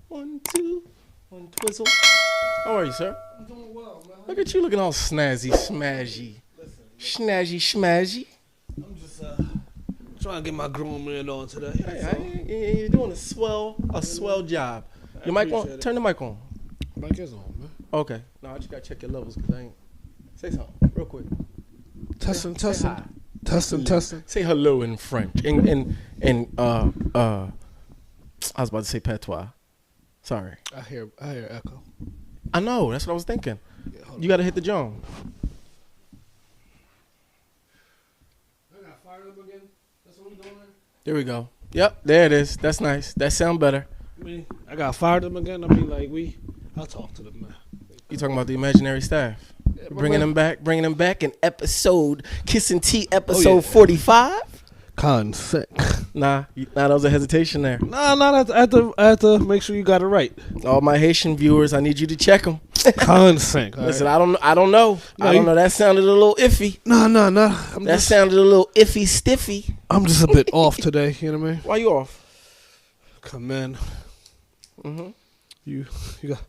1, 2, 1 twizzle. How are you, sir? I'm doing well, man. Look at you looking all snazzy, smazzy. Snazzy, smazzy. I'm just trying to get my grown man on today. Hey, you're doing a swell job. Your mic on? Turn the mic on. Mic is on, man. Okay. No, I just gotta check your levels because I ain't. Say something real quick. Testing. Hi. Testing. Say hello in French. I was about to say patois. Sorry. I hear echo. I know. That's what I was thinking. Yeah, You gotta hit the drum. I got fired up again. That's what we doing. There we go. Yep, there it is. That's nice. That sound better. I got fired up again. I mean, like I'll talk to them, man. You talking about the imaginary staff? Yeah, Bringing them back in episode Kissing Tea episode 45. Consent. Nah, that was a hesitation there. Nah, I have to make sure you got it right. All my Haitian viewers, I need you to check them. Consent. Listen, I don't know. I don't know. That sounded a little iffy. Nah. That sounded a little iffy stiffy. I'm just a bit off today. You know what I mean? Why you off? Come in. Mm-hmm. You got.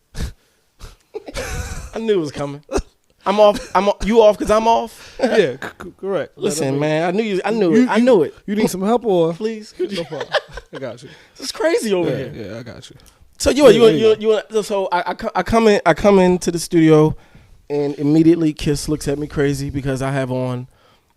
I knew it was coming. I'm off. You off because I'm off? Yeah, correct. Listen, man, I knew it. You need some help or? Please. No problem. I got you. It's crazy over here. Yeah, I got you. So so I come into the studio, and immediately Kiss looks at me crazy because I have on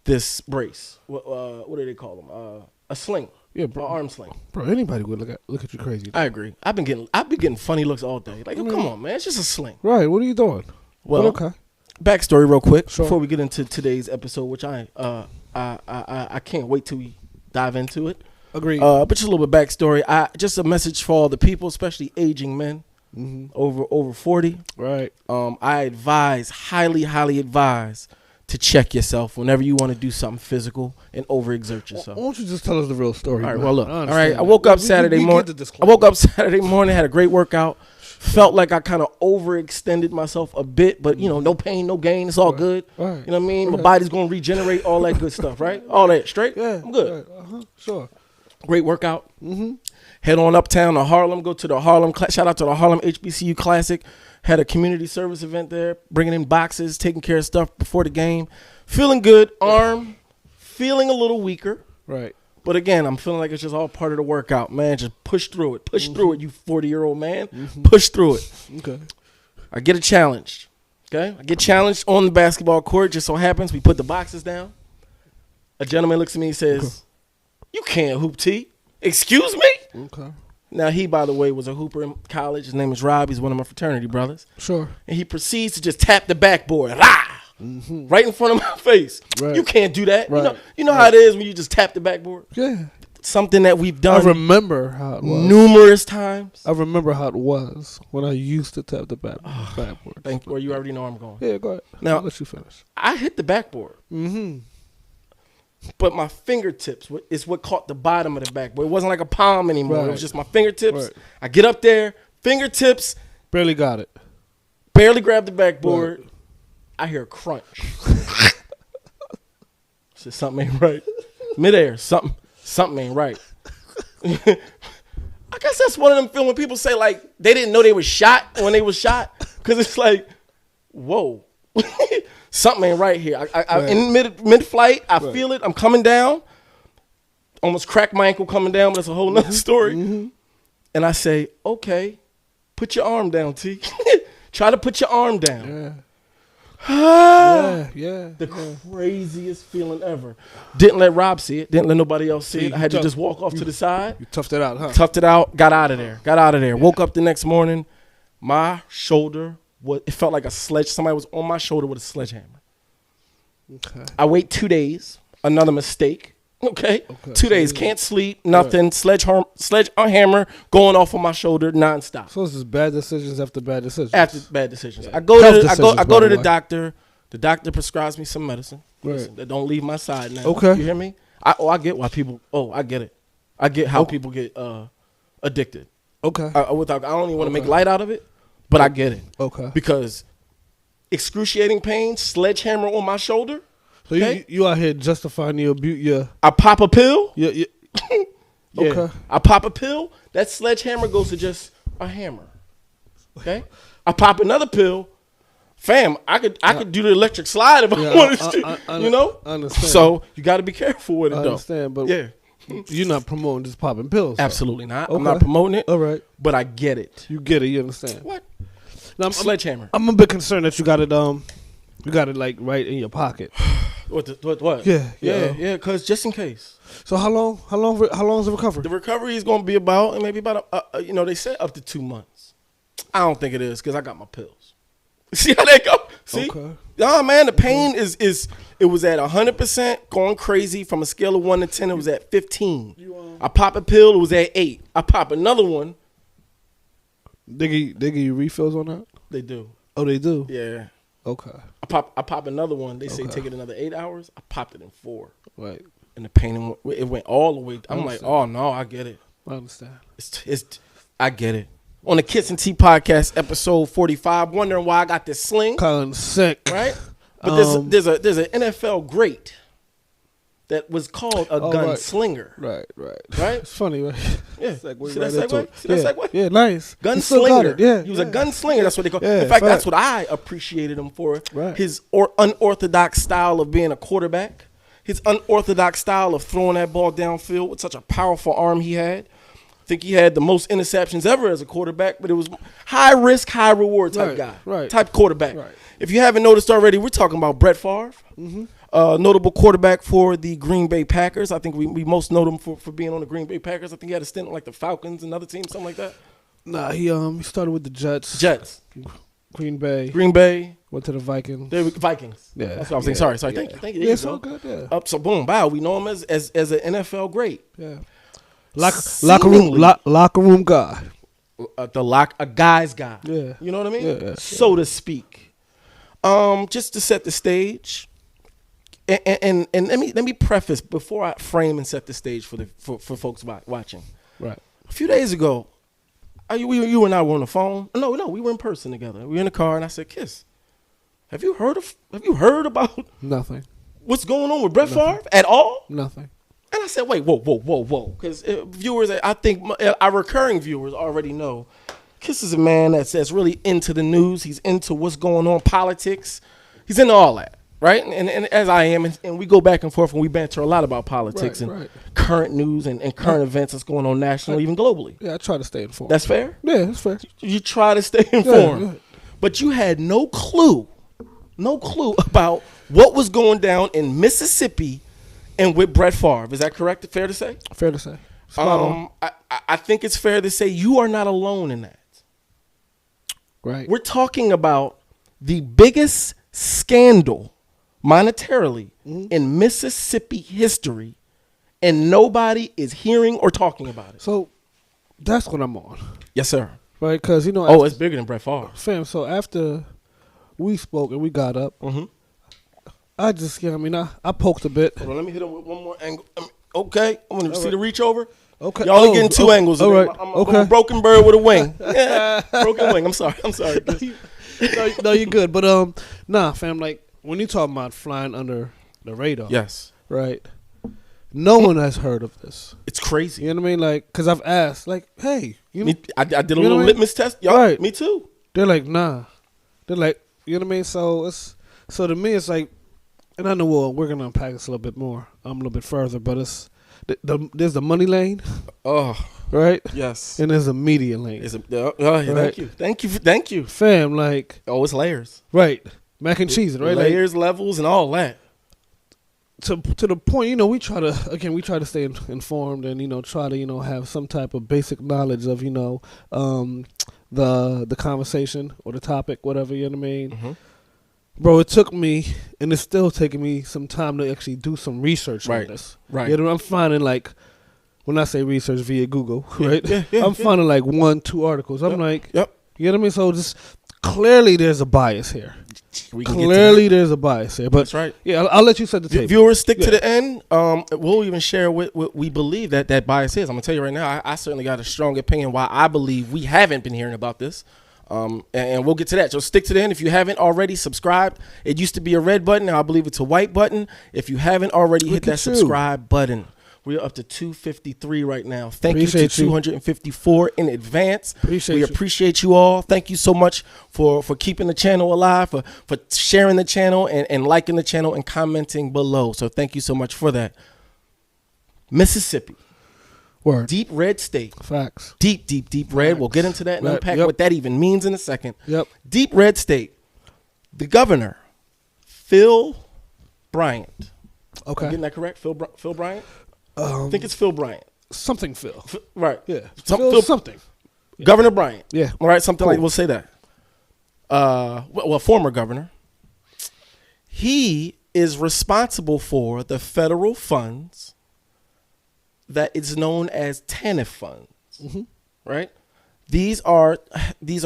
this brace. What do they call them? A sling. Yeah, bro. Arm sling. Bro, anybody would look at you crazy. I agree. I've been getting funny looks all day. Like, come on, man, it's just a sling. Right. What are you doing? Well, okay. Backstory, real quick, sure. Before we get into today's episode, which I can't wait till we dive into it. Agreed. But just a little bit backstory. Just a message for all the people, especially aging men, over 40. Right. I highly advise to check yourself whenever you want to do something physical and overexert yourself. Why don't you just tell us the real story? All right. Man? Well, look. All right. I woke up Saturday morning. Had a great workout. Felt like I kind of overextended myself a bit, but no pain, no gain. It's all good. Right. You know what I mean? My body's gonna regenerate, all that good stuff, right? All that straight. Yeah, I'm good. Right. Sure. Great workout. Head on uptown to Harlem. Go to the Harlem. Shout out to the Harlem HBCU Classic. Had a community service event there, bringing in boxes, taking care of stuff before the game. Feeling good. Arm feeling a little weaker. Right. But again, I'm feeling like it's just all part of the workout, man. Just push through it. Push through it, you 40-year-old man. Push through it. Okay. I get a challenge. Okay? I get challenged on the basketball court. Just so happens we put the boxes down. A gentleman looks at me and says, "You can't hoop, T." Excuse me? Okay. Now, he, by the way, was a hooper in college. His name is Rob. He's one of my fraternity brothers. Sure. And he proceeds to just tap the backboard. Right in front of my face. Right. You can't do that. Right. You know how it is when you just tap the backboard? Yeah. Something that we've done I remember how it was. numerous times. I remember how it was when I used to tap the backboard. Thank you. Or you already know where I'm going. Yeah, go ahead. Now, I'll let you finish. I hit the backboard. But my fingertips is what caught the bottom of the backboard. It wasn't like a palm anymore. Right. It was just my fingertips. Right. I get up there, fingertips. Barely got it. Barely grabbed the backboard. Right. I hear a crunch. So something ain't right. Midair, something ain't right. I guess that's one of them feelings when people say like they didn't know they was shot when they was shot, because it's like, whoa, something ain't right here. I in mid flight, I feel it. I'm coming down. Almost cracked my ankle coming down, but that's a whole nother story. And I say, okay, put your arm down, T. Try to put your arm down. Yeah. The craziest feeling ever. Didn't let Rob see it. Didn't let nobody else see it. I had to just walk off to the side. You toughed it out, huh? Toughed it out. Got out of there. Yeah. Woke up the next morning. My shoulder, it felt like somebody was on my shoulder with a sledgehammer. Okay. I wait 2 days. Another mistake. Okay. 2 days. Can't sleep. Nothing. Right. Sledgehammer going off on my shoulder nonstop. So it's just bad decisions after bad decisions. After bad decisions. Yeah. I go to the doctor. The doctor prescribes me some medicine. Right. Listen, that don't leave my side now. Okay. You hear me? I get why people. I get it. I get how people get addicted. Okay. I don't even want to make light out of it, but I get it. Okay. Because excruciating pain, sledgehammer on my shoulder. So you out here justifying your abuse? Yeah. I pop a pill. Yeah. Yeah. Okay. I pop a pill. That sledgehammer goes to just a hammer. Okay, I pop another pill. Fam, I could do the electric slide if I wanted to. You know, understand. So you got to be careful with it. I though. understand, but yeah, you're not promoting just popping pills. Absolutely not. Okay. I'm not promoting it. All right, but I get it. you get it. You understand What? Now, Sledgehammer. I'm a bit concerned that you got it like right in your pocket. What? Yeah. Because just in case. So how long is the recovery? The recovery is going to be about maybe they said up to 2 months. I don't think it is because I got my pills. See how they go? See? Okay. Nah, man, the pain is it was at 100% going crazy. From a scale of 1 to 10, it was at 15. I pop a pill, it was at 8. I pop another one. They give you refills on that? They do. Oh, they do? Yeah. Okay. I pop another one. They say take it another 8 hours. I popped it in 4. Right. And the pain, it went all the way. I'm like, oh, no, I get it. I understand. I get it. On the Kids and Tea podcast, episode 45, wondering why I got this sling. Kind of sick. Right? But there's an NFL great that was called a gunslinger. Right. Right? It's funny, right? Yeah. See that segue? Yeah, nice. Gunslinger. Yeah. He was a gunslinger. That's what they call Yeah, In fact, that's what I appreciated him for. Right. His unorthodox style of being a quarterback. His unorthodox style of throwing that ball downfield with such a powerful arm he had. I think he had the most interceptions ever as a quarterback, but it was high risk, high reward type guy. Type quarterback. Right. If you haven't noticed already, we're talking about Brett Favre. Mm-hmm. Notable quarterback for the Green Bay Packers. I think we most know him for being on the Green Bay Packers. I think he had a stint like the Falcons, another team, something like that. Nah, he started with the Jets. Green Bay. Went to the Vikings. Vikings. Yeah. That's what I was saying. Sorry. Thank you. Yeah, it's all good, yeah. So boom, wow, we know him as an NFL great. Yeah. Locker room guy. A guy's guy. Yeah. You know what I mean? Yeah. So to speak. Just to set the stage, and let me preface before I frame and set the stage for folks watching. Right. A few days ago, you and I were on the phone. No, we were in person together. We were in the car, and I said, "Kiss, have you heard about nothing? What's going on with Brett Favre at all? Nothing." And I said, "Wait, whoa," because viewers, I think our recurring viewers already know. Kiss is a man that's really into the news. He's into what's going on, politics. He's into all that, right? And as I am, and we go back and forth, and we banter a lot about politics current news and current events that's going on nationally, even globally. Yeah, I try to stay informed. That's fair? Yeah, that's fair. You try to stay informed. Yeah. But you had no clue about what was going down in Mississippi and with Brett Favre. Is that correct? Fair to say? Fair to say. I think it's fair to say you are not alone in that. Right. We're talking about the biggest scandal monetarily in Mississippi history, and nobody is hearing or talking about it. So that's what I'm on. Yes, sir. Right, because it's bigger than Brett Favre. Fam, so after we spoke and we got up, I just, I poked a bit. Hold on, let me hit him with one more angle. Okay, I'm going to see the reach over. Okay. Y'all are getting two angles. All right. I'm a broken bird with a wing. Broken wing. I'm sorry. No, you're good. But nah, fam. Like when you talking about flying under the radar, yes, right. No one has heard of this. It's crazy. You know what I mean? Like, because I've asked, like, hey, I did a little litmus test. Y'all, right? Me too. They're like, nah. They're like, you know what I mean? So to me, it's like, and I know we're gonna unpack this a little bit more, a little bit further, but it's. There's the money lane, right? Yes, and there's a media lane. Right? Thank you, fam. Like, it's layers, right? Mac and cheese, right? Layers, levels, and all that. To the point, we try to stay informed and try to have some type of basic knowledge of the conversation or the topic, whatever. You know what I mean? Mm-hmm. Bro, it took me, and it's still taking me some time to actually do some research on this. Right. I'm finding, like, when I say research via Google, right? I'm finding like 1-2 articles. I'm like, yep. You know what I mean? So just clearly there's a bias here. There's a bias here. But that's right. Yeah, I'll let you set the table. Viewers, stick to the end. We'll even share what we believe that bias is. I'm going to tell you right now, I certainly got a strong opinion why I believe we haven't been hearing about this. And we'll get to that. So stick to the end. If you haven't already subscribed, it used to be a red button. Now I believe it's a white button. If you haven't already hit that subscribe button, We are up to 253 right now. Thank Appreciate you to 254 in advance. We you. appreciate you all. Thank you so much for keeping the channel alive, for sharing the channel and liking the channel and commenting below. So thank you so much for that. Mississippi. Word. Deep red state. Facts. Deep red. We'll get into that and unpack what that even means in a second. Yep. Deep red state. The governor, Phil Bryant. Okay. I'm getting that correct? Phil Bryant? I think it's Phil Bryant. Something Phil. Right. Yeah. Phil something. Governor Bryant. Yeah. All right, something like, we'll say that. Well, former governor. He is responsible for the federal funds that is known as TANF funds, right? These are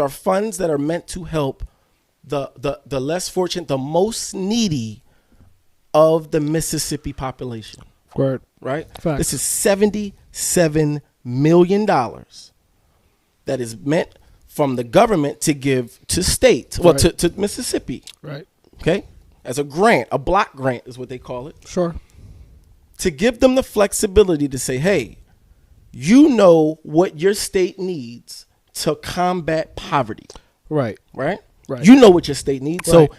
funds that are meant to help the less fortunate, the most needy of the Mississippi population. Word. Right? Facts. This is $77 million that is meant from the government to give to states, well, to Mississippi. Right. Okay? As a grant, a block grant is what they call it. Sure. To give them the flexibility to say, hey, you know what your state needs to combat poverty. Right. Right? Right. You know what your state needs. Right. So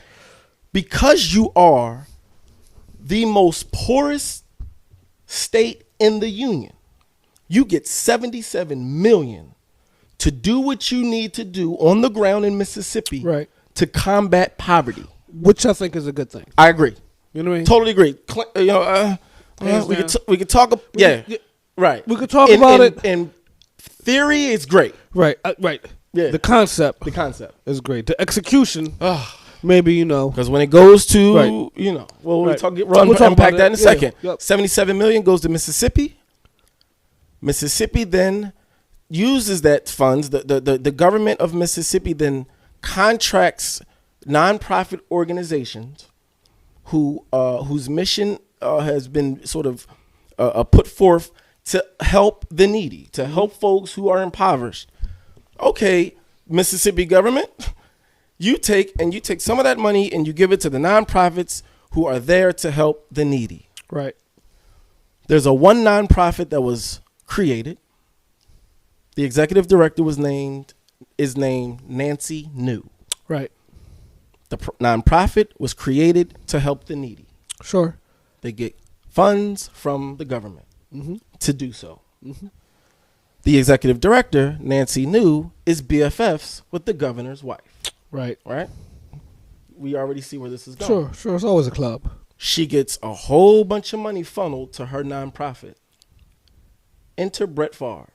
because you are the most poorest state in the union, you get $77 million to do what you need to do on the ground in Mississippi to combat poverty. Which I think is a good thing. I agree. You know what I mean? Totally agree. We could talk. Right. We could talk about it. In theory, it's great. Right. Right. Yeah. The concept is great. The execution, maybe, because when it goes to we'll unpack that in a second. Yep. $77 million goes to Mississippi. Mississippi then uses that funds. The government of Mississippi then contracts nonprofit organizations whose mission has been sort of put forth to help the needy, to help folks who are impoverished. Okay, Mississippi government, you take some of that money and you give it to the nonprofits who are there to help the needy. Right. There's one nonprofit that was created. The executive director is named Nancy New. Right. The nonprofit was created to help the needy. Sure. They get funds from the government to do so. The executive director, Nancy New, is BFFs with the governor's wife. Right. Right? We already see where this is going. Sure. It's always a club. She gets a whole bunch of money funneled to her nonprofit. Enter Brett Favre,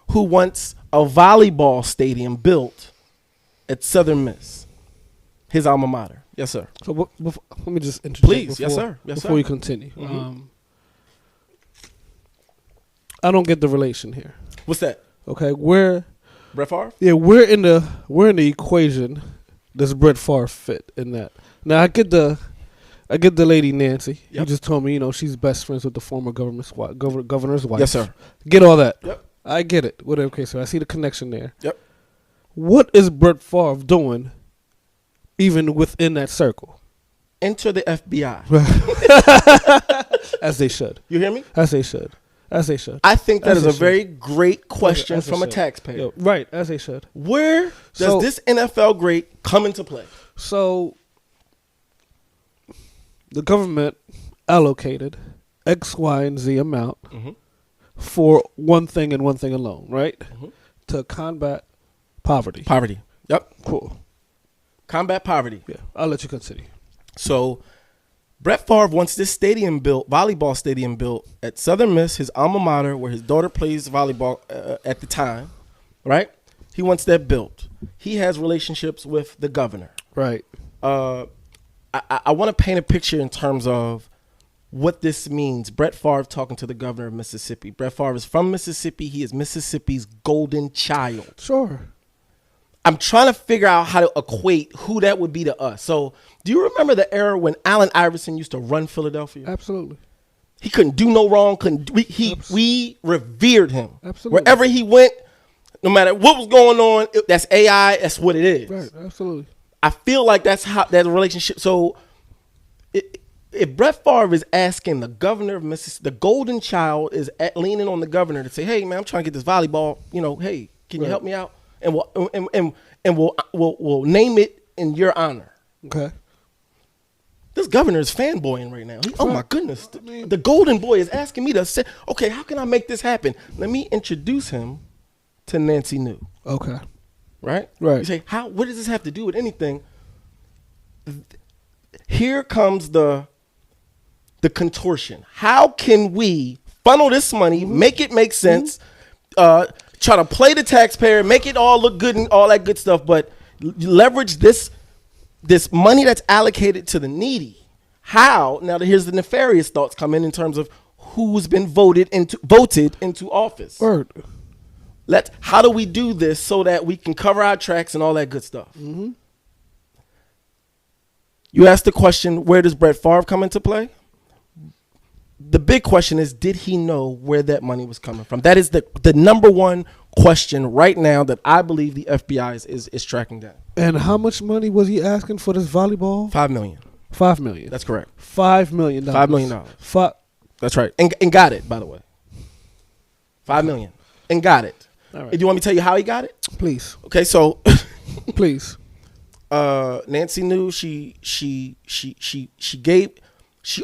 who wants a volleyball stadium built at Southern Miss, his alma mater. Yes, sir. So let me just interject. Please, yes, sir. Before you continue. I don't get the relation here. What's that? Okay, Brett Favre? Yeah, where in the equation does Brett Favre fit in that? Now I get the lady Nancy. Yep. You just told me, she's best friends with the former governor's wife. Yes, sir. Get all that. Yep. I get it. Whatever. Okay, so I see the connection there. Yep. What is Brett Favre doing, even within that circle? Enter the FBI. As they should. You hear me? As they should. I think that is a very great question from a taxpayer. Right, as they should. Where does this NFL great come into play? So, the government allocated X, Y, and Z amount for one thing and one thing alone, right? To combat poverty. Yep. Cool. Combat poverty. Yeah, I'll let you continue. So, Brett Favre wants this stadium built, volleyball stadium built at Southern Miss, his alma mater, where his daughter plays volleyball at the time, right? He wants that built. He has relationships with the governor. Right. I want to paint a picture in terms of what this means. Brett Favre talking to the governor of Mississippi. Brett Favre is from Mississippi. He is Mississippi's golden child. Sure. I'm trying to figure out how to equate who that would be to us. So, do you remember the era when Allen Iverson used to run Philadelphia? Absolutely. He couldn't do no wrong. We revered him. Absolutely. Wherever he went, no matter what was going on, that's AI. That's what it is. Right. Absolutely. I feel like that's how that relationship. So, if Brett Favre is asking the governor of Mississippi, the golden child is leaning on the governor to say, "Hey, man, I'm trying to get this volleyball. Hey, can you help me out?" And we'll name it in your honor. Okay. This governor is fanboying right now. Oh my goodness, the golden boy is asking me to say, "Okay, how can I make this happen?" Let me introduce him to Nancy New. Okay. Right. Right. You say, "How? What does this have to do with anything?" Here comes the contortion. How can we funnel this money, make it make sense, try to play the taxpayer, make it all look good and all that good stuff, but leverage this money that's allocated to the needy? How? Now here's the nefarious thoughts come in terms of who's been voted into office. Word. How do we do this so that we can cover our tracks and all that good stuff? Mm-hmm. You asked the question, where does Brett Favre come into play? The big question is, did he know where that money was coming from? That is the number one question right now that I believe the FBI is tracking down. And how much money was he asking for this volleyball? $5 million. $5 million. That's correct. $5 million. $5 million. That's right. And got it, by the way. $5 million. And got it. All right. Do you want me to tell you how he got it? Please. Okay, so please. Nancy New, she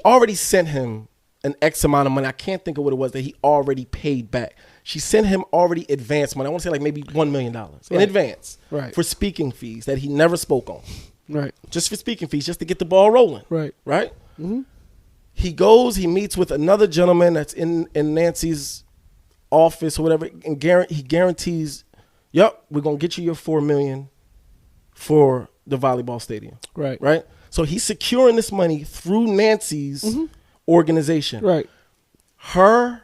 already sent him an X amount of money. I can't think of what it was that he already paid back. She sent him already advance money. I want to say like maybe $1 million in advance for speaking fees that he never spoke on. Right. Just for speaking fees, just to get the ball rolling. Right. Right? Mm-hmm. He goes, he meets with another gentleman that's in Nancy's office or whatever, and he guarantees, yep, we're going to get you your $4 million for the volleyball stadium. Right. Right? So he's securing this money through Nancy's organization. Right. Her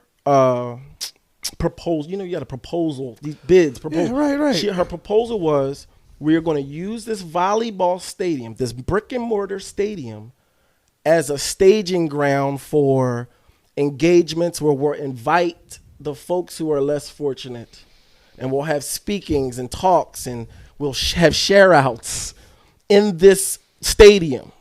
proposal, you got a proposal, these bids. Yeah, right. Her proposal was, we're going to use this volleyball stadium, this brick and mortar stadium, as a staging ground for engagements where we'll invite the folks who are less fortunate, and we'll have speakings and talks, and we'll have share outs in this stadium.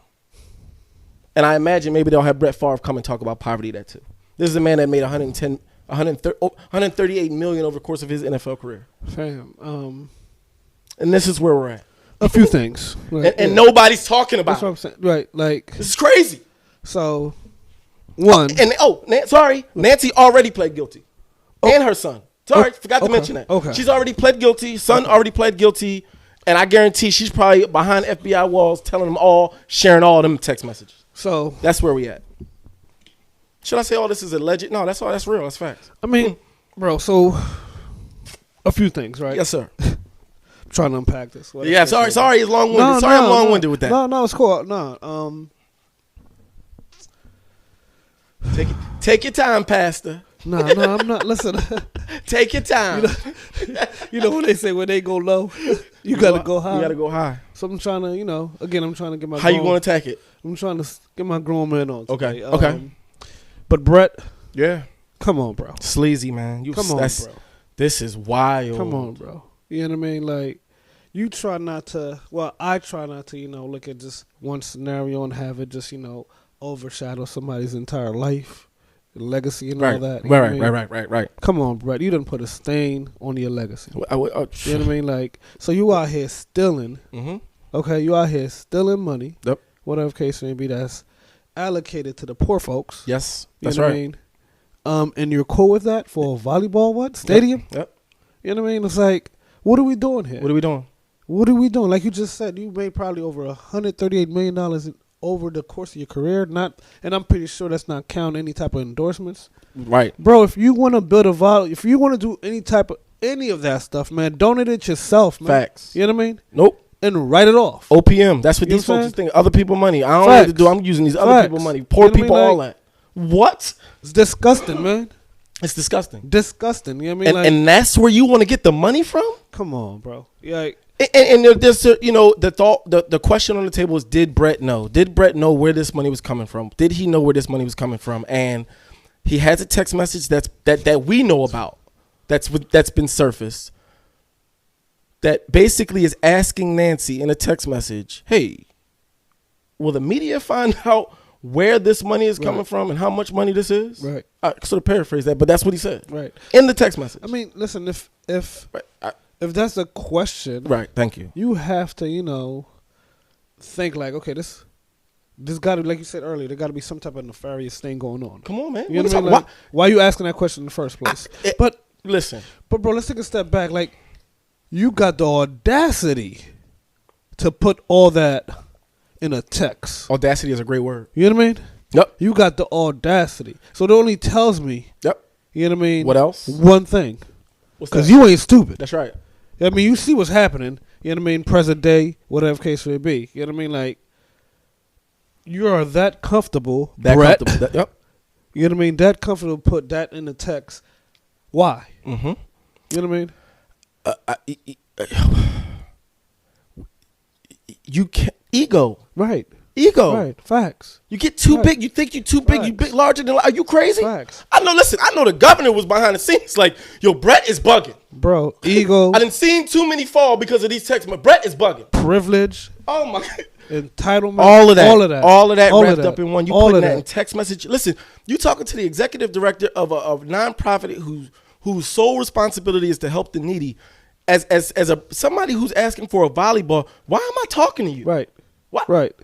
And I imagine maybe they'll have Brett Favre come and talk about poverty there too. This is a man that made $138 million over the course of his NFL career. Fam, and this is where we're at. A few things. Right, and nobody's talking about That's what I'm saying. Right, like. This is crazy. So, one. Nancy already pled guilty. And her son. Sorry, forgot to mention that. Okay. She's already pled guilty. Son already pled guilty. And I guarantee she's probably behind FBI walls telling them all, sharing all them text messages. So. That's where we at. Should I say all this is alleged? No, that's real. That's facts. I mean, bro, so a few things, right? Yes, sir. I'm trying to unpack this. Yeah, sorry, it's long-winded. I'm long-winded with that. No, it's cool. No, Take your time, Pastor. No, I'm not. Listen. Take your time. You know when they say when they go low, you got to go high. You got to go high. So I'm trying to, I'm trying to get my. How you going to attack it? I'm trying to get my grown man on. Today. Okay. But Brett. Yeah. Come on, bro. Sleazy, man. Come on, bro. This is wild. Come on, bro. You know what I mean? Like, you try not to. Well, I try not to. Look at just one scenario and have it just overshadow somebody's entire life. Legacy and all that. Right. Come on, Brett. You done put a stain on your legacy. You know what I mean? Like, so you out here stealing. Mm-hmm. Okay, you out here stealing money. Yep. Whatever case may be, that's allocated to the poor folks. Yes, that's right. You know what I mean? And you're cool with that for a volleyball stadium? Yep. You know what I mean? It's like, what are we doing here? What are we doing? Like you just said, you made probably over $138 million over the course of your career, and I'm pretty sure that's not counting any type of endorsements. Right. Bro, if you want to build if you want to do any of that stuff, man, donate it yourself, man. Facts. You know what I mean? Nope. And write it off. OPM. That's what these folks think. Other people money. I don't know what to do. I'm using these other people money. Poor people, all that. What? It's disgusting, man. It's disgusting. Disgusting. You know what I mean? And that's where you want to get the money from? Come on, bro. Yeah. And there's the question on the table is, did Brett know? Did Brett know where this money was coming from? Did he know where this money was coming from? And he has a text message that we know about that's been surfaced that basically is asking Nancy in a text message, hey, will the media find out where this money is coming from and how much money this is. Right. I sort of paraphrase that, but that's what he said. Right. In the text message. I mean, listen, if that's a question, right, thank you. You have to, think like, okay, this got to, like you said earlier, there got to be some type of nefarious thing going on. Come on, man. You know what I mean? Like, why are you asking that question in the first place? But listen. But bro, let's take a step back. Like, you got the audacity to put all that in a text. Audacity is a great word. You know what I mean? Yep. You got the audacity. So it only tells me. Yep. You know what I mean? What else? One thing. Because you ain't stupid. That's right. I mean, you see what's happening. You know what I mean? Present day, whatever case may be. You know what I mean? Like, you are that comfortable, Brett. Yep. You know what I mean? That comfortable to put that in the text. Why? Mm-hmm. You know what I mean? You can't. Ego. Right. Ego. Right. Facts. You get too big. You think you're too big. Facts. You big larger than life. Are you crazy? Facts. I know. Listen. I know the governor was behind the scenes. Like, yo, Brett is bugging. Bro, ego. I done seen too many fall because of these texts. But Brett is bugging. Privilege. Oh my God. Entitlement. All of that. All of that wrapped up in one. You putting that in text message. Listen, you talking to the executive director of a nonprofit whose sole responsibility is to help the needy. As somebody who's asking for a volleyball, why am I talking to you? Right. What? Right.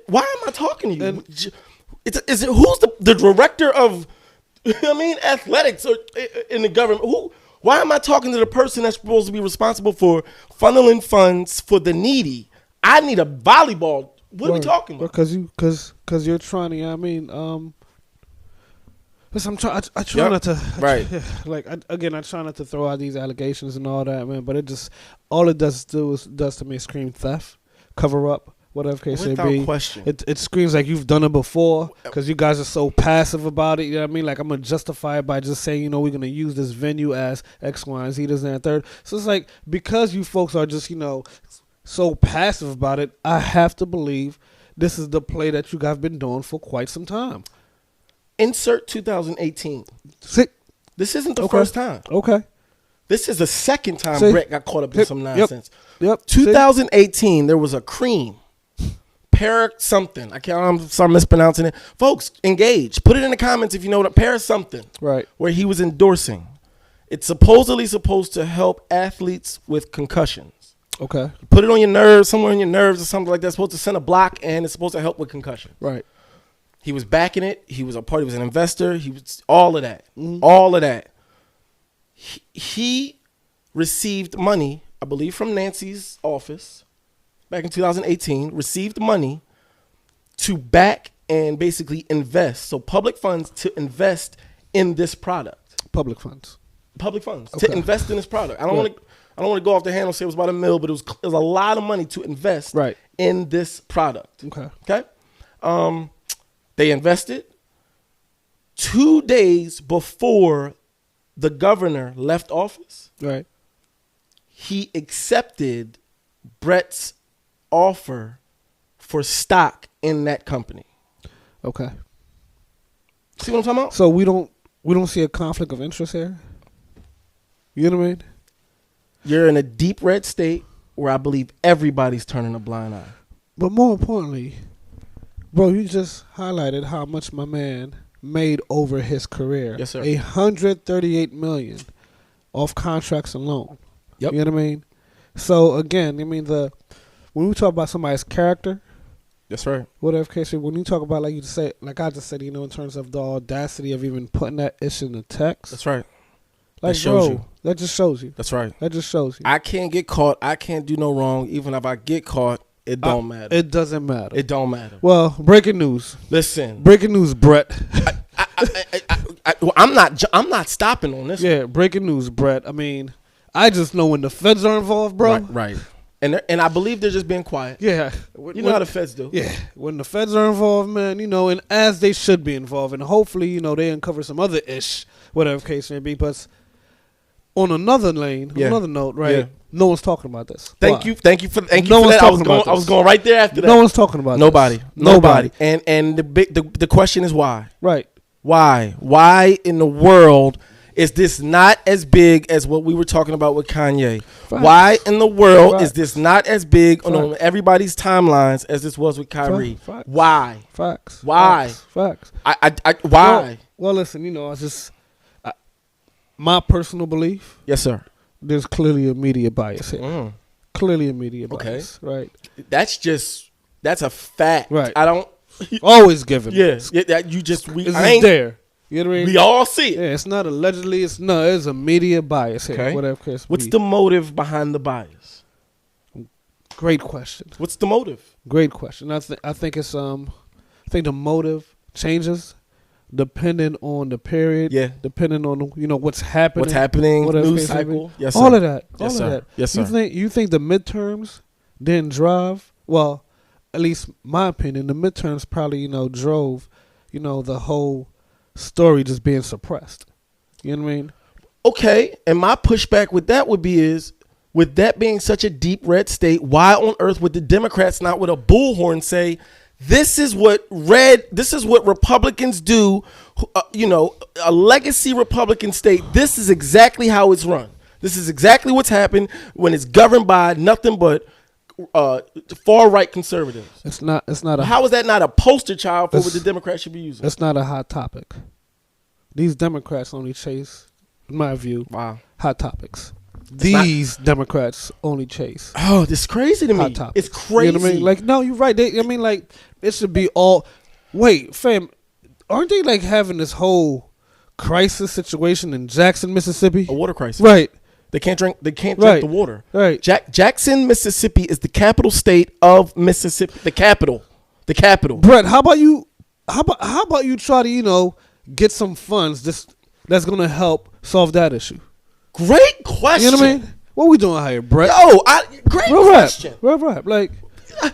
Why am I talking to you? And is it who's the director of athletics or in the government? Why am I talking to the person that's supposed to be responsible for funneling funds for the needy? I need a volleyball. What are we talking about? Because you're trying to. Listen, I try not to. I try not to throw out these allegations and all that, man. But all it does to me is scream theft, cover up, whatever case may be. Without question. It screams like you've done it before because you guys are so passive about it. You know what I mean? Like, I'm going to justify it by just saying, we're going to use this venue as X, Y, and Z, this, and that, third. So it's like, because you folks are just, so passive about it, I have to believe this is the play that you guys have been doing for quite some time. Insert 2018. This isn't the first time. Okay. This is the second time Brett got caught up in some nonsense. Yep. 2018, there was a cream. Something. I'm sorry mispronouncing it. Folks, engage. Put it in the comments if you know what something. Right. Where he was endorsing. It's supposedly supposed to help athletes with concussions. Okay. Put it on your nerves, somewhere in your nerves or something like that. It's supposed to send a block and it's supposed to help with concussion. Right. He was backing it. He was a part. He was an investor. He was all of that. Mm-hmm. All of that. He received money, I believe, from Nancy's office back in 2018. Received money to back and basically invest. So public funds to invest in this product. Public funds to invest in this product. I don't want to go off the handle and say it was about $1 million, but it was a lot of money to invest in this product. Okay. They invested 2 days before the governor left office. Right. He accepted Brett's offer for stock in that company. Okay. See what I'm talking about? So we don't see a conflict of interest here? You know what I mean? You're in a deep red state where I believe everybody's turning a blind eye. But more importantly, bro, you just highlighted how much my man made over his career. Yes, sir. $138 million off contracts alone. Yep. You know what I mean? So again, when we talk about somebody's character, that's right. whatever case, when you talk about like I just said, in terms of the audacity of even putting that issue in the text. That's right. Like, that shows you. That just shows you. That's right. That just shows you. I can't get caught. I can't do no wrong. Even if I get caught, it don't matter. It doesn't matter. It don't matter. Well, breaking news. Listen. Breaking news, Brett. I'm not stopping on this. Yeah, breaking news, Brett. I just know when the feds are involved, bro. Right. And I believe they're just being quiet. Yeah. You know how the feds do. Yeah. When the feds are involved, man, and as they should be involved, and hopefully, they uncover some other ish, whatever case may be. But on another lane, another note, right? Yeah. No one's talking about this. Thank you for that. I was going right there after that. No one's talking about Nobody. this. Nobody. And the question is why? Right. Why in the world is this not as big as what we were talking about with Kanye? Facts. Why in the world Facts. is this not as big Facts. on everybody's timelines as this was with Kyrie? Facts. Why? Facts. Why? Facts. Why? Well, listen, my personal belief, Yes, sir. there's clearly a media bias here. Clearly a media bias, right? That's a fact. Right. I don't. Always given. Yes. Yeah, you just I It's ain't there. You know what I mean? We all see it. Yeah, it's not allegedly. It's a media bias here. Okay. Whatever case. What's the motive behind the bias? Great question. What's the motive? Great question. I think it's I think the motive changes depending on the period. Yeah. Depending on what's happening. What's happening? Whatever News case may be. cycle. Yes, sir. All of that. Yes, all sir. of that. Yes, sir. You think the midterms didn't drive? Well, at least my opinion, the midterms probably drove the whole story just being suppressed. You know what I mean? Okay, and my pushback with that would be is, with that being such a deep red state, why on earth would the Democrats not with a bullhorn say, this is what Republicans do, a legacy Republican state, this is exactly how it's run. This is exactly what's happened when it's governed by nothing but far right conservatives. It's not How is that not a poster child for what the Democrats should be using? It's not a hot topic. These Democrats only chase, in my view, hot topics. These Democrats only chase. Oh, this is crazy to me. Hot topics. It's crazy. You know what I mean? Like, no, you're right. It should be all. Wait, fam, aren't they having this whole crisis situation in Jackson, Mississippi? A water crisis. Right. They can't drink the water. Right. Jackson, Mississippi is the capital state of Mississippi. The capital. Brett, how about you try to, get some funds that's going to help solve that issue? Great question. You know what I mean? What we doing here, Brett? Great question. Right. Like,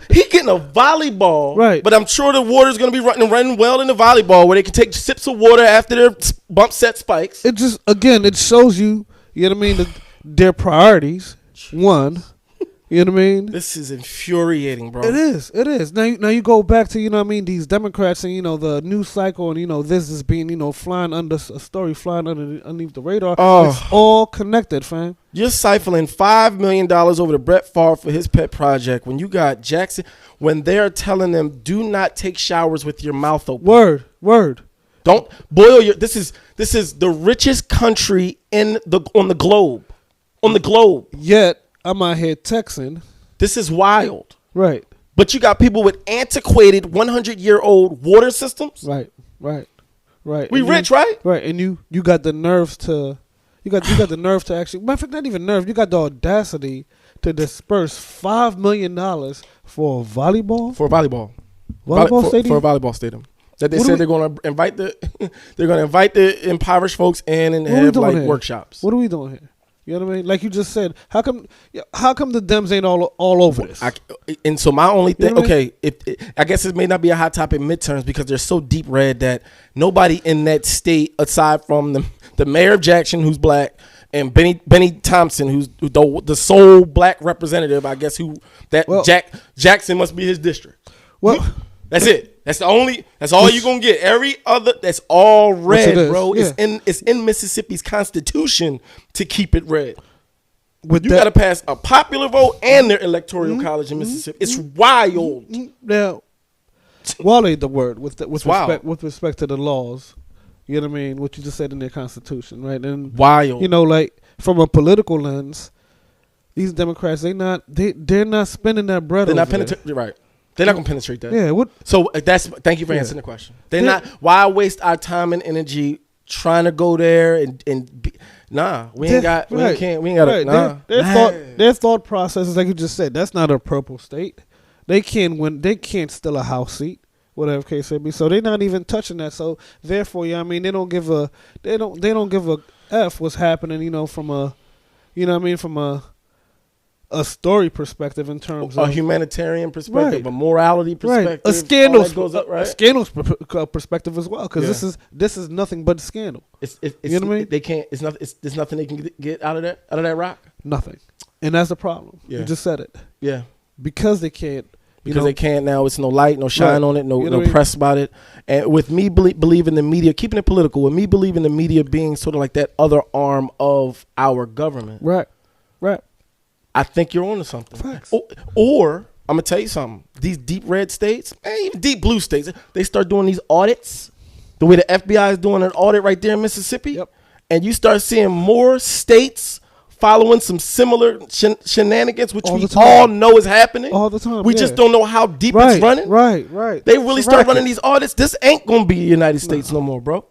he getting a volleyball, right? But I'm sure the water's going to be running well in the volleyball, where they can take sips of water after their bump set spikes. It just it shows you, you know what I mean, their priorities. One, you know what I mean. This is infuriating, bro. It is. Now you go back to these Democrats and the news cycle and this is being flying under a story flying underneath the radar. Oh. It's all connected, fam. You're siphoning $5 million over to Brett Favre for his pet project when you got Jackson, when they're telling them, do not take showers with your mouth open. Word. Don't boil your. This is the richest country on the globe. On the globe. Yet I'm out here texting. This is wild. Right. But you got people with antiquated 100-year-old water systems. Right. We and rich, right? Right. And you got the nerves to. You got the nerve to actually. Matter of fact, not even nerve. You got the audacity to disperse $5 million for a volleyball. For a volleyball Stadium. For a volleyball stadium. That they said they're going to invite the impoverished folks in and have workshops. What are we doing here? You know what I mean? Like you just said, how come the Dems ain't all over this? And so my only thing, You know what I mean? I guess it may not be a hot topic midterms because they're so deep red that nobody in that state, aside from the mayor of Jackson, who's black, and Benny Thompson, who's the sole black representative, I guess, Jackson must be his district. Well, that's it. That's all you're gonna get. Every other, that's all red, bro. Yeah. It's in Mississippi's constitution to keep it red. You that, got to pass a popular vote and their electoral college in Mississippi. It's wild. Now, wild ain't the word with respect to the laws. You know what I mean? What you just said in their constitution, right? And wild. Like from a political lens, these Democrats they're not spending that bread. They're not penetrating. Right. They're not gonna penetrate that. Yeah. What? So thank you for answering the question. They're not. Why waste our time and energy trying to go there and we ain't got. Their thought process is like you just said. That's not a purple state. They can't win. They can't steal a House seat, whatever case it be. So they're not even touching that. So therefore, they don't give a f what's happening. From a story perspective in terms of a humanitarian perspective, a morality perspective, a scandal goes up, right? Scandal's perspective as well, because this is nothing but scandal. You know what I mean? They can't. It's nothing. There's nothing they can get out of that rock. Nothing, and that's the problem. Yeah. You just said it. Yeah, because they can't. because they can't now. It's no light, no shine on it, no press about it. And with me believing the media, keeping it political, with me believing the media being sort of like that other arm of our government. Right. I think you're onto something. Facts. Or I'm gonna tell you something. These deep red states, even deep blue states, they start doing these audits. The way the FBI is doing an audit right there in Mississippi, and you start seeing more states following some similar shenanigans, which we all know is happening. All the time. We just don't know how deep it's running. Right. They really start running these audits. This ain't gonna be the United States no more, bro.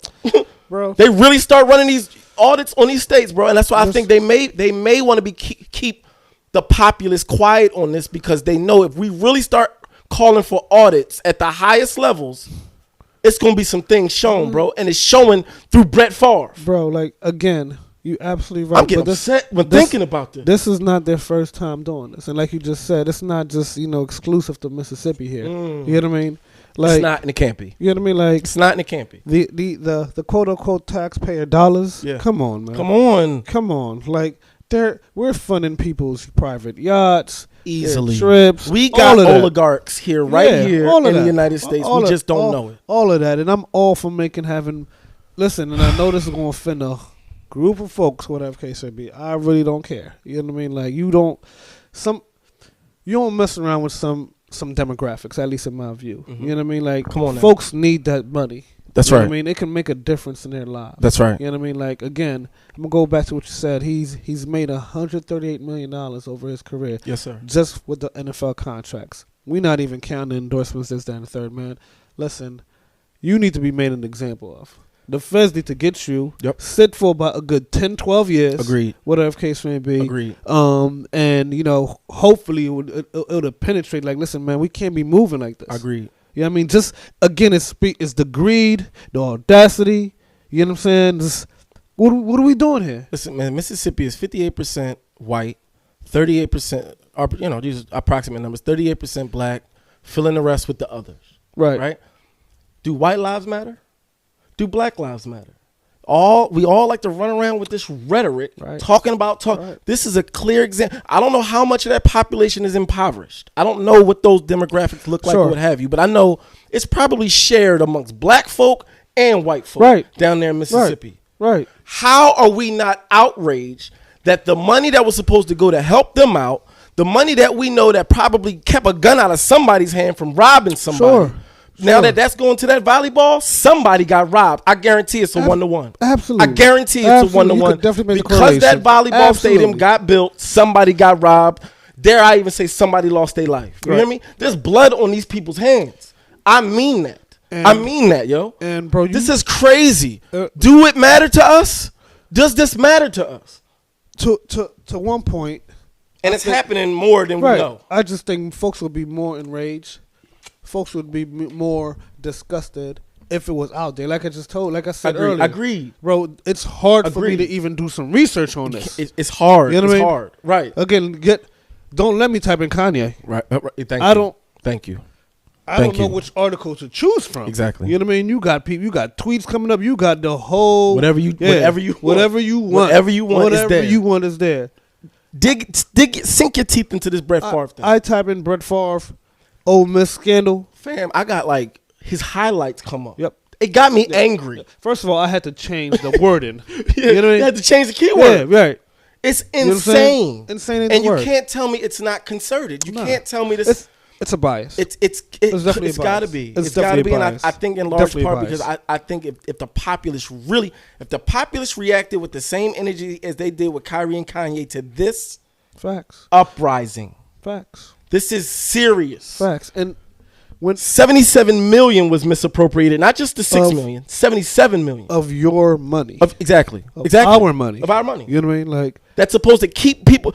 They really start running these audits on these states, bro, and that's why I think they may want to keep the populace quiet on this, because they know if we really start calling for audits at the highest levels, it's going to be some things shown, bro. And it's showing through Brett Favre. Bro, like, again, you absolutely right. I'm getting upset when thinking about this. This is not their first time doing this. And like you just said, it's not just, exclusive to Mississippi here. You know what I mean? Like, it's not, and it can't be. You know what I mean? Like, it's not, and it can't be. The quote-unquote taxpayer dollars. Yeah. Come on, man. Come on. Like, we're funding people's private yachts, easily trips. We got oligarchs here, here in the United States. We just don't know it. All of that, and I'm all for listen, and I know this is going to offend a group of folks, whatever case may be. I really don't care. You know what I mean? Like, you don't mess around with some demographics, at least in my view. You know what I mean? Like, come on, folks need that money. That's right. What I mean, it can make a difference in their lives. That's right. You know what I mean? Like, again, I'm gonna go back to what you said. He's made $138 million over his career. Yes, sir. Just with the NFL contracts. We're not even counting endorsements, this, that, and the third, man. Listen, you need to be made an example of. The feds need to get you, sit for about a good 10, 12 years. Agreed. Whatever case may be. Agreed. And, hopefully it would penetrate. Like, listen, man, we can't be moving like this. Agreed. You know what I mean? Just, again, it's the greed, the audacity. You know what I'm saying? Just, what are we doing here? Listen, man, Mississippi is 58% white, 38%, these are approximate numbers, 38% black, fill in the rest with the others. Right? Do white lives matter? Do black lives matter? We all like to run around with this rhetoric, talking about This is a clear example. I don't know how much of that population is impoverished. I don't know what those demographics look like or what have you, but I know it's probably shared amongst black folk and white folk down there in Mississippi. Right. How are we not outraged that the money that was supposed to go to help them out, the money that we know that probably kept a gun out of somebody's hand from robbing somebody, now that's going to that volleyball, somebody got robbed. I guarantee it's a 1-to-1. Absolutely. I guarantee it's a 1-to-1. Because that volleyball stadium got built, somebody got robbed. Dare I even say somebody lost their life. You hear me? There's blood on these people's hands. I mean that. I mean that, yo. And bro, this is crazy. Do it matter to us? Does this matter to us? To one point. And it's happening more than we know. I just think folks would be more enraged. Folks would be more disgusted if it was out there. Like I said earlier. Agreed. Bro, it's hard for me to even do some research on this. It's hard. You know what I mean? Hard. Right. Again, don't let me type in Kanye. Right. Thank you. I don't know which article to choose from. Exactly. You know what I mean? You got people, you got tweets coming up, you got the whole whatever you want is there. Sink your teeth into this Brett Favre thing. I type in Brett Favre, Ole Miss scandal. Fam, I got like his highlights come up. Yep. It got me angry. First of all, I had to change the wording. You know what I mean? You had to change the keyword. Yeah, right. It's insane. You know insane and you can't tell me it's not concerted. You can't tell me this. It's a bias. It's got to be. It's got to be. And I think in large part because I think if the populace reacted with the same energy as they did with Kyrie and Kanye to this uprising. Facts. This is serious. Facts. And when 77 million was misappropriated, not just the 6 million, 77 million of your money. Exactly. Our money. Of our money. You know what I mean? Like that's supposed to keep people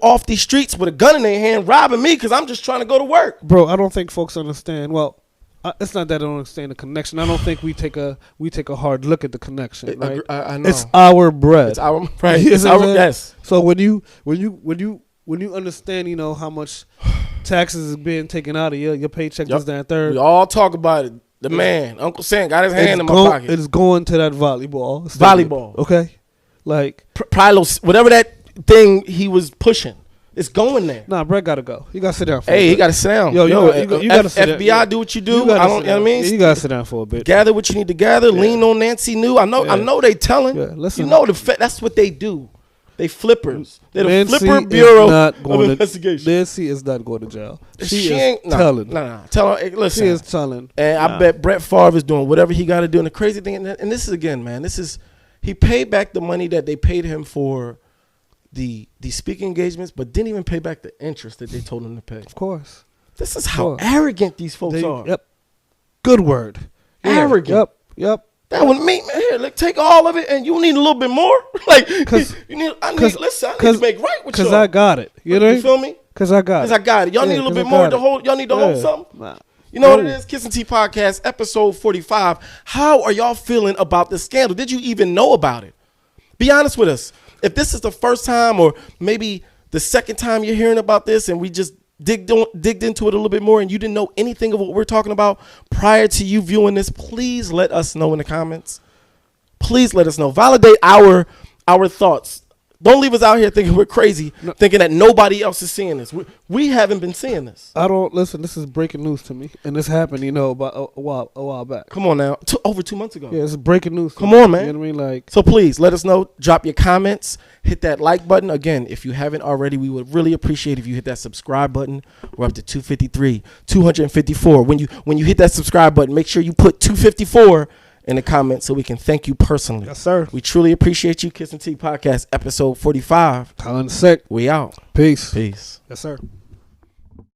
off these streets with a gun in their hand robbing me because I'm just trying to go to work. Bro, I don't think folks understand. Well, it's not that I don't understand the connection. I don't think we take a hard look at the connection. Right? I know. It's our bread. It's our right. It's our yes. So when you understand, you know how much taxes is being taken out of your paycheck this, that, and third. We all talk about it. The man, Uncle Sam, got his hand in my pocket. It's going to that volleyball. Volleyball. Okay, like Prylos, whatever that thing he was pushing. It's going there. Nah, Brett got to go. You got to sit down for Hey, he got to sit down. Yo, you got to sit down. FBI, do what you do. I don't, you know what I mean? You got to sit down for a bit. Gather what you need to gather. Lean on Nancy New. I know they telling. Yeah, listen. You know, that's what they do. They flippers. They're the Nancy flipper bureau not going of to, investigation. Nancy is not going to jail. She ain't telling. Nah. Tell her, hey, listen. She is telling. And I bet Brett Favre is doing whatever he got to do. And the crazy thing, and this is again, man, he paid back the money that they paid him for the speaking engagements, but didn't even pay back the interest that they told him to pay. Of course. This is how arrogant these folks are. Yep. Good word. Arrogant. Yep. That would mean, man, here, like, take all of it, and you need a little bit more. Like, I need to make right with you. Because I got it. You know? You feel me? Because I got it. Y'all need a little bit more to hold. Y'all need to hold something. Nah. You know what it is? Kiss and Tea Podcast, episode 45. How are y'all feeling about this scandal? Did you even know about it? Be honest with us. If this is the first time or maybe the second time you're hearing about this and we just digged into it a little bit more and you didn't know anything of what we're talking about prior to you viewing this, please let us know in the comments. Please let us know. Validate our thoughts. Don't leave us out here thinking we're crazy, thinking that nobody else is seeing this. We haven't been seeing this. Listen, this is breaking news to me. And this happened, about a while back. Come on now. Over 2 months ago. Yeah, it's breaking news. Come on, man. You know what I mean? Like, so please let us know. Drop your comments. Hit that like button. Again, if you haven't already, we would really appreciate if you hit that subscribe button. We're up to 253, 254. When you hit that subscribe button, make sure you put 254 in the comments so we can thank you personally. Yes, sir. We truly appreciate you. Kiss and Tea Podcast, episode 45. Colin sick. We out. Peace. Peace. Yes, sir.